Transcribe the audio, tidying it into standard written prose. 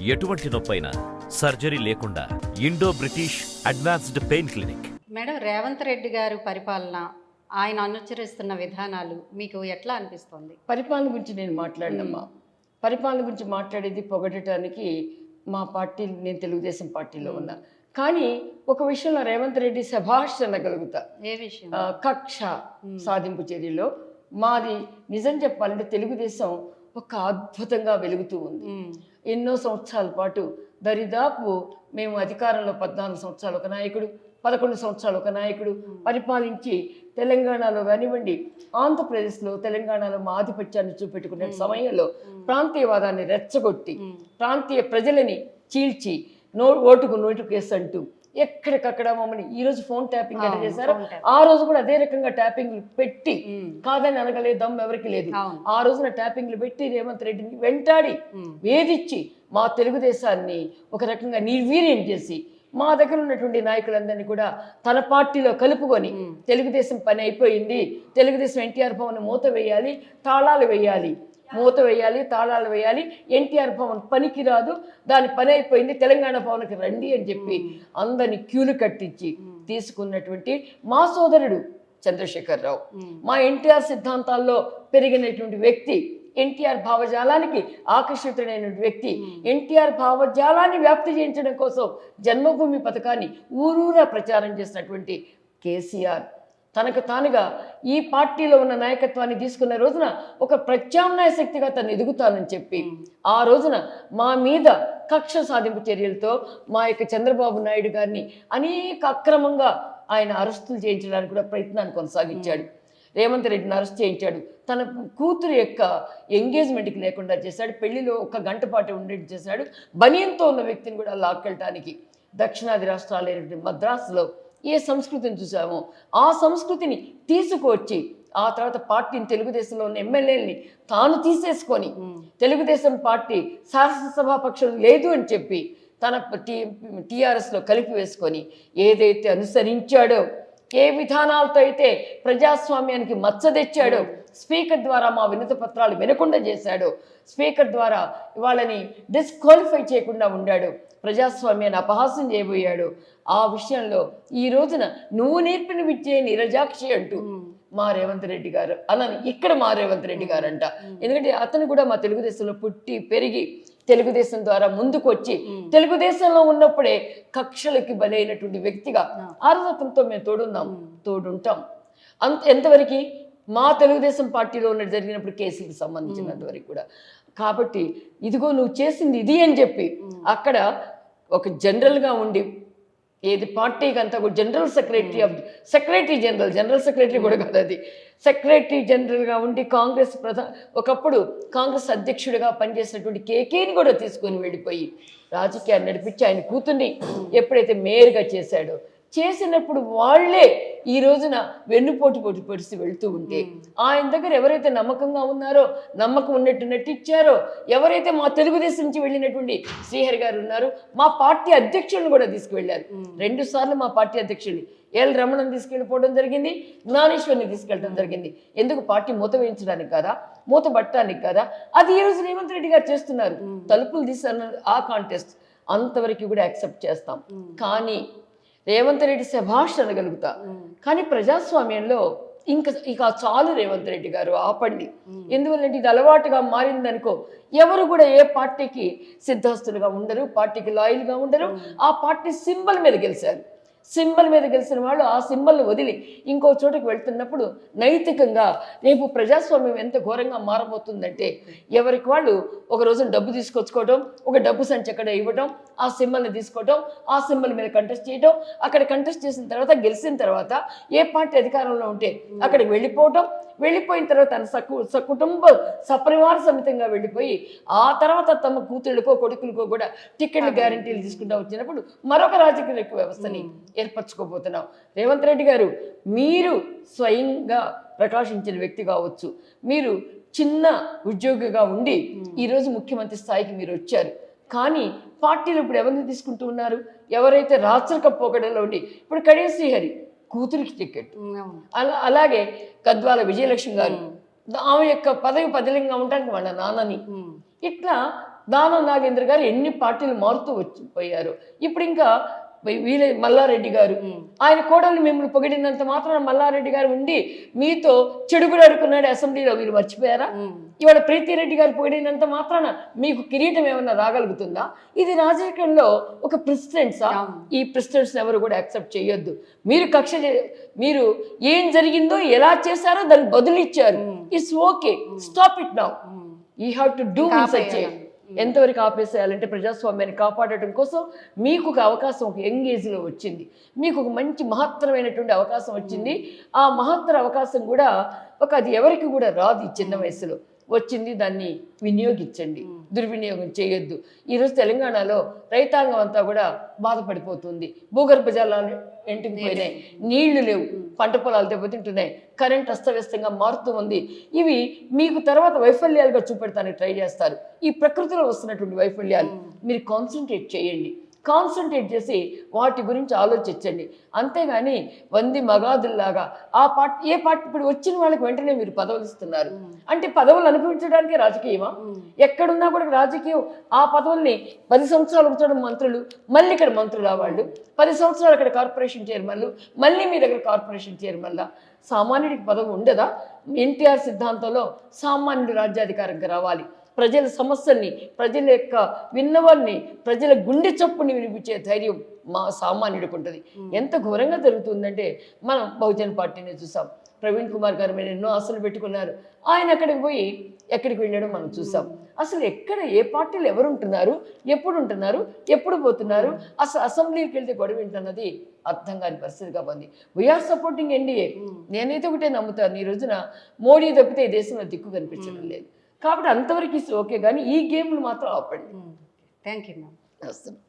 ఎటువంటి నొప్పైనా సర్జరీ లేకుండా Indo British advanced pain clinic. Madam, Revanth Reddy గారు పరిపాలన, ఆయన అనుసరిస్తున్న విధానాలు మీకు ఎట్లా అనిపిస్తుంది? పరిపాలన గురించి నేను మాట్లాడినమ్మా. పరిపాలన గురించి మాట్లాడేది పొగడటానికి మా పార్టీ, నేను తెలుగుదేశం పార్టీలో ఉన్నా. కానీ ఒక విషయంలో రేవంత్ రెడ్డి శభాష్ అనగలుగుతా. ఏ విషయం? కక్ష సాధింపు చర్యలో మాది నిజం చెప్పాలంటే తెలుగుదేశం ఒక అద్భుతంగా వెలుగుతూ ఉంది. ఎన్నో సంవత్సరాల పాటు దరిదాపు మేము అధికారంలో 14 సంవత్సరాలు ఒక నాయకుడు, 11 సంవత్సరాలు ఒక నాయకుడు పరిపాలించి తెలంగాణలో కానివ్వండి, ఆంధ్రప్రదేశ్లో తెలంగాణలో మా ఆధిపత్యాన్ని చూపెట్టుకునే సమయంలో ప్రాంతీయవాదాన్ని రెచ్చగొట్టి ప్రాంతీయ ప్రజలని చీల్చి ఓటుకు కేసు అంటూ ఎక్కడికక్కడ మమ్మల్ని ఈరోజు ఫోన్ ట్యాపింగ్ ఎలా చేశారో ఆ రోజు కూడా అదే రకంగా ట్యాపింగ్లు పెట్టి, కాదని అనగలే దమ్ ఎవరికి లేదు, ఆ రోజున ట్యాపింగ్లు పెట్టి రేవంత్ రెడ్డిని వెంటాడి వేధించి మా తెలుగుదేశాన్ని ఒక రకంగా నిర్వీర్యం చేసి మా దగ్గర ఉన్నటువంటి నాయకులందరినీ కూడా తన పార్టీలో కలుపుకొని తెలుగుదేశం పని అయిపోయింది, తెలుగుదేశం ఎన్టీఆర్ భవన్ మూత వేయాలి, తాళాలు వేయాలి, మూత వేయాలి, తాళాలు వేయాలి, ఎన్టీఆర్ భవన్ పనికి రాదు, దాని పని అయిపోయింది, తెలంగాణ భవన్కి రండి అని చెప్పి అందరినీ క్యూలు కట్టించి తీసుకున్నటువంటి మా సోదరుడు చంద్రశేఖరరావు, మా ఎన్టీఆర్ సిద్ధాంతాల్లో పెరిగినటువంటి వ్యక్తి, ఎన్టీఆర్ భావజాలానికి ఆకర్షితుడైన వ్యక్తి, ఎన్టీఆర్ భావజాలాన్ని వ్యాప్తి చేయించడం కోసం జన్మభూమి పథకాన్ని ఊరూరా ప్రచారం చేసినటువంటి కేసీఆర్ తనకు తానుగా ఈ పార్టీలో ఉన్న నాయకత్వాన్ని తీసుకున్న రోజున ఒక ప్రత్యామ్నాయ శక్తిగా తను ఎదుగుతానని చెప్పి ఆ రోజున మా మీద కక్ష సాధింపు చర్యలతో మా యొక్క చంద్రబాబు నాయుడు గారిని అనేక అక్రమంగా ఆయన అరెస్టులు చేయించడానికి కూడా ప్రయత్నాన్ని కొనసాగించాడు. రేవంత్ రెడ్డిని అరెస్ట్ చేయించాడు. తన కూతురు యొక్క ఎంగేజ్మెంట్కి లేకుండా చేశాడు. పెళ్లిలో 1 గంట పాటు ఉండేట్టు చేశాడు. బనియంతో ఉన్న వ్యక్తిని కూడా లాక్కెళ్ళటానికి దక్షిణాది రాష్ట్రాలైనటువంటి మద్రాసులో ఏ సంస్కృతిని చూసామో ఆ సంస్కృతిని తీసుకువచ్చి ఆ తర్వాత పార్టీని, తెలుగుదేశంలో ఉన్న ఎమ్మెల్యేలని తాను తీసేసుకొని తెలుగుదేశం పార్టీ శాసనసభాపక్షం లేదు అని చెప్పి తన టీఆర్ఎస్లో కలిపి వేసుకొని ఏదైతే అనుసరించాడో, ఏ విధానాలతో అయితే ప్రజాస్వామ్యానికి మచ్చ తెచ్చాడో, స్పీకర్ ద్వారా మా వినతి పత్రాలు వినకుండా చేశాడో, స్పీకర్ ద్వారా వాళ్ళని డిస్క్వాలిఫై చేయకుండా ఉండాడు, ప్రజాస్వామ్యాన్ని అపహాస్యం చేయబోయాడు, ఆ విషయంలో ఈ రోజున నువ్వు నేర్పిన విద్యే నీరజాక్షి అంటూ మా రేవంత్ రెడ్డి గారు అలాని ఇక్కడ మా రేవంత్ రెడ్డి గారు అంట. ఎందుకంటే అతను కూడా మా తెలుగుదేశంలో పుట్టి పెరిగి తెలుగుదేశం ద్వారా ముందుకు వచ్చి తెలుగుదేశంలో ఉన్నప్పుడే కక్షలకి బలైనటువంటి వ్యక్తిగా ఆ రోజు అతనితో మేము తోడుంటాం. ఎంతవరకు మా తెలుగుదేశం పార్టీలో ఉన్నది జరిగినప్పుడు కేసులకు సంబంధించినంత వరకు కూడా. కాబట్టి ఇదిగో నువ్వు చేసింది ఇది అని చెప్పి అక్కడ ఒక జనరల్గా ఉండి ఏది పార్టీకి అంతా కూడా జనరల్ సెక్రటరీ జనరల్ సెక్రటరీ కూడా కాదు, అది సెక్రటరీ జనరల్గా ఉండి కాంగ్రెస్ ఒకప్పుడు కాంగ్రెస్ అధ్యక్షుడిగా పనిచేసినటువంటి కేకేని కూడా తీసుకొని వెళ్ళిపోయి రాజకీయాన్ని నడిపించి ఆయన కూతుర్ని ఎప్పుడైతే మేయర్గా చేసినప్పుడు వాళ్లే ఈ రోజున వెన్నుపోటు పొడిసి వెళ్తూ ఉంటే ఆయన దగ్గర ఎవరైతే నమ్మకంగా ఉన్నారో, నమ్మకం ఉన్నట్టు నటించారో, ఎవరైతే మా తెలుగుదేశం నుంచి వెళ్ళినటువంటి శ్రీహరి గారు ఉన్నారో, మా పార్టీ అధ్యక్షులను కూడా తీసుకువెళ్ళారు. 2 సార్లు మా పార్టీ అధ్యక్షుడిని ఎల్ రమణని తీసుకెళ్ళిపోవడం జరిగింది, జ్ఞానేశ్వర్ని తీసుకెళ్ళడం జరిగింది. ఎందుకు? పార్టీ మూత వేయించడానికి కదా, మూత పట్టడానికి కదా. అది ఈ రోజు రేవంత్ రెడ్డి గారు చేస్తున్నారు. తలుపులు తీసిన ఆ కాంటెస్ట్ అంతవరకు కూడా యాక్సెప్ట్ చేస్తాం. కానీ రేవంత్ రెడ్డి శభాష్ అనగలుగుతా. కానీ ప్రజాస్వామ్యంలో ఇక చాలు రేవంత్ రెడ్డి గారు ఆపండి. ఎందువల్లంటే ఇది అలవాటుగా మారిందనుకో, ఎవరు కూడా ఏ పార్టీకి సిద్ధస్తులుగా ఉండరు, పార్టీకి లాయల్గా ఉండరు. ఆ పార్టీ సింబల్ మీద గెలిచారు. సింబల్ మీద గెలిచిన వాళ్ళు ఆ సింబల్ని వదిలి ఇంకో చోటుకు వెళ్తున్నప్పుడు నైతికంగా రేపు ప్రజాస్వామ్యం ఎంత ఘోరంగా మారబోతుందంటే, ఎవరికి వాళ్ళు ఒక రోజున డబ్బు తీసుకొచ్చుకోవడం, ఒక డబ్బు సంచి అక్కడ ఇవ్వడం, ఆ సింబల్ని తీసుకోవడం, ఆ సింబల్ మీద కంటెస్ట్ చేయడం, అక్కడ కంటెస్ట్ చేసిన తర్వాత గెలిచిన తర్వాత ఏ పార్టీ అధికారంలో ఉంటే అక్కడికి వెళ్ళిపోయిన తర్వాత తన సకుటుంబ సపరివార సమితంగా వెళ్ళిపోయి ఆ తర్వాత తమ కూతుళ్ళకో కొడుకులకో కూడా టికెట్ల గ్యారంటీలు తీసుకుంటూ వచ్చినప్పుడు మరొక రాజకీయ వ్యవస్థని ఏర్పరచుకోబోతున్నాం. రేవంత్ రెడ్డి గారు, మీరు స్వయంగా ప్రకాశించిన వ్యక్తి కావచ్చు, మీరు చిన్న ఉద్యోగిగా ఉండి ఈరోజు ముఖ్యమంత్రి స్థాయికి మీరు వచ్చారు. కానీ పార్టీలు ఇప్పుడు ఎవరిని తీసుకుంటూ ఉన్నారు? ఎవరైతే రాచరిక పోకడలో ఉండి ఇప్పుడు కడియం శ్రీహరి కూతురికి టికెట్, అలాగే గద్వాల విజయలక్ష్మి గారు ఆమె యొక్క పదవి పదిలంగా ఉండడానికి వాళ్ళ నాన్నని, ఇట్లా దానం నాగేంద్ర గారు ఎన్ని పార్టీలు మారుతూ పోయారు. ఇప్పుడు ఇంకా వీళ్ళ మల్లారెడ్డి గారు, ఆయన కోడల్ని మిమ్మల్ని పొగిడినంత మాత్రాన మల్లారెడ్డి గారు ఉండి మీతో చెడుగుడు అడుకున్నాడు అసెంబ్లీలో, వీళ్ళు మర్చిపోయారా? ఇవాళ ప్రీతిరెడ్డి గారు పొగిడినంత మాత్రాన మీకు కిరీటం ఏమన్నా రాగలుగుతుందా? ఇది రాజకీయంలో ఒక ప్రెసిడెంట్సా? ఈ ప్రెసిడెంట్స్ ఎవరు కూడా యాక్సెప్ట్ చేయొద్దు. మీరు మీరు ఏం జరిగిందో ఎలా చేశారో దానికి బదులు ఇచ్చారు. It's okay, stop it now. You have to do such. ఎంతవరకు ఆపేసేయాలంటే ప్రజాస్వామ్యాన్ని కాపాడటం కోసం మీకు ఒక అవకాశం ఒక యంగ్ ఏజ్లో వచ్చింది, మీకు ఒక మంచి మహత్తరమైనటువంటి అవకాశం వచ్చింది. ఆ మహత్తర అవకాశం కూడా అది ఎవరికి కూడా రాదు ఈ చిన్న వయసులో వచ్చింది. దాన్ని వినియోగించండి, దుర్వినియోగం చేయొద్దు. ఈరోజు తెలంగాణలో రైతాంగం అంతా కూడా బాధపడిపోతుంది. భూగర్భ జలాలు ఎంటుకుపోయినాయి, నీళ్లు లేవు, పంట పొలాలు దెబ్బతింటున్నాయి, కరెంట్ అస్తవ్యస్తంగా మారుతూ ఉంది. ఇవి మీకు తర్వాత వైఫల్యాలుగా చూపెడతానికి ట్రై చేస్తారు. ఈ ప్రకృతిలో వస్తున్నటువంటి వైఫల్యాలు మీరు కాన్సన్ట్రేట్ చేయండి. కాన్సన్ట్రేట్ చేసి వాటి గురించి ఆలోచించండి. అంతేగాని వంది మగాదుల్లాగా ఏ పార్టీ ఇప్పుడు వచ్చిన వాళ్ళకి వెంటనే మీరు పదవులు ఇస్తున్నారు అంటే పదవులు అనుభవించడానికే రాజకీయమా? ఎక్కడున్నా కూడా రాజకీయం ఆ పదవుల్ని 10 సంవత్సరాలు ఉంచడం మంత్రులు, మళ్ళీ ఇక్కడ మంత్రులు వాళ్ళు 10 సంవత్సరాలు అక్కడ కార్పొరేషన్ చైర్మన్లు, మళ్ళీ మీ దగ్గర కార్పొరేషన్ చైర్మన్ల. సామాన్యుడికి పదవి ఉండదా? ఎన్టీఆర్ సిద్ధాంతంలో సామాన్యుడు రాజ్యాధికారంగా రావాలి. ప్రజల సమస్యల్ని, ప్రజల యొక్క విన్నవాళ్ళని, ప్రజల గుండె చప్పుని వినిపించే ధైర్యం మా సామాన్యుడికి ఉంటుంది. ఎంత ఘోరంగా జరుగుతుందంటే మనం బహుజన్ పార్టీని చూసాం. ప్రవీణ్ కుమార్ గారి మీద ఎన్నో ఆశలు పెట్టుకున్నారు. ఆయన అక్కడికి పోయి ఎక్కడికి వెళ్ళడం మనం చూసాం. అసలు ఎక్కడ ఏ పార్టీలు ఎవరు ఉంటున్నారు, ఎప్పుడు ఉంటున్నారు, ఎప్పుడు పోతున్నారు, అసలు అసెంబ్లీకి వెళ్తే గొడవ ఏంటన్నది అర్థం కాని పరిస్థితిగా ఉంది. We're supporting NDA. నేనైతే ఒకటే నమ్ముతాను, ఈ రోజున మోడీ తప్పితే ఈ దేశంలో దిక్కు కనిపించడం లేదు. కాబట్టి అంతవరకు ఓకే, కానీ ఈ గేమ్లు మాత్రం ఆపండి. Thank you ma'am. వస్తున్నాం.